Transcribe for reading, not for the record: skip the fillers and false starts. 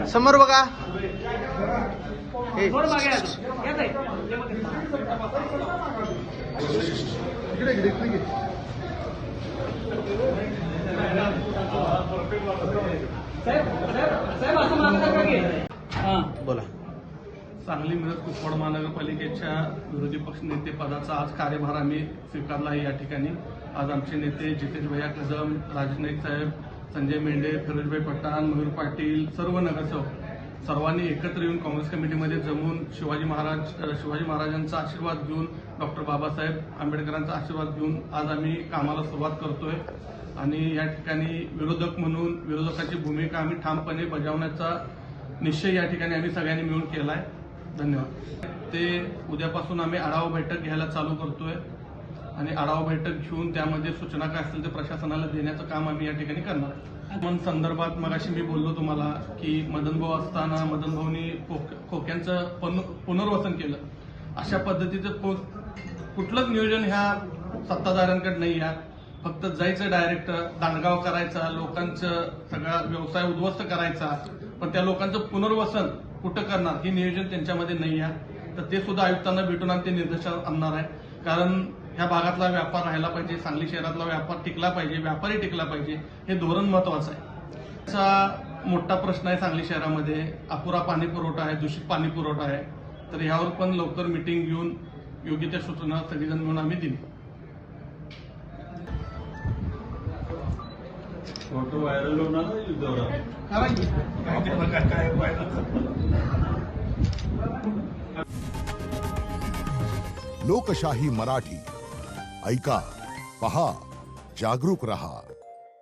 समोर बघा. बोला. सांगली मिरज कुपवाड महानगरपालिकेच्या विरोधी पक्ष नेते पदाचा आज कार्यभार आम्ही स्वीकारला आहे. या ठिकाणी आज आमचे नेते जितेश भैया कदम, राजेश नाईक साहेब, संजय मेंढे, फिरोजभाई पठाण, मयूर पाटील, सर्व नगरसेवक सर्वांनी एकत्र येऊन काँग्रेस कमिटीमध्ये जमून शिवाजी महाराजांचा आशीर्वाद घेऊन, डॉक्टर बाबासाहेब आंबेडकरांचा आशीर्वाद घेऊन आज आम्ही कामाला सुरुवात करतोय. आणि या ठिकाणी विरोधक म्हणून विरोधकाची भूमिका आम्ही ठामपणे बजावण्याचा निश्चय या ठिकाणी आम्ही सगळ्यांनी मिळून केला आहे. धन्यवाद. ते उद्यापासून आम्ही आढावा बैठक घ्यायला चालू करतोय आणि आढावा बैठक घेऊन त्यामध्ये सूचना काय असतील ते प्रशासनाला देण्याचं काम आम्ही या ठिकाणी करणार आहे. मन संदर्भात मगाशी मी बोललो तुम्हाला की मदनभाऊ असताना मदनभाऊनी खोक्यांचं पुनर्वसन केलं. अशा पद्धतीचं कुठलंच नियोजन ह्या सत्ताधाऱ्यांकडे नाही आहे. फक्त जायचं डायरेक्ट दांडगाव करायचा, लोकांचं सगळा व्यवसाय उद्ध्वस्त करायचा, पण त्या लोकांचं पुनर्वसन कुठं करणार हे नियोजन त्यांच्यामध्ये नाही आहे. तर ते सुद्धा आयुक्तांना भेटून आम्ही ते निर्देशन आणणार आहे. कारण ह्या भागातला व्यापार राहायला पाहिजे, सांगली शहरातला व्यापार टिकला पाहिजे, व्यापारी टिकला पाहिजे, हे धोरण महत्वाचं आहे. असा मोठा प्रश्न आहे सांगली शहरामध्ये. अपुरा पाणी पुरवठा आहे, दूषित पाणी पुरवठा आहे. तर यावर पण लवकर मिटिंग घेऊन योग्य त्या सूचना सगळेजण मिळून आम्ही दिली. फोटो व्हायरल होणार लोकशाही मराठी ऐका, पहा, जागरूक रहा.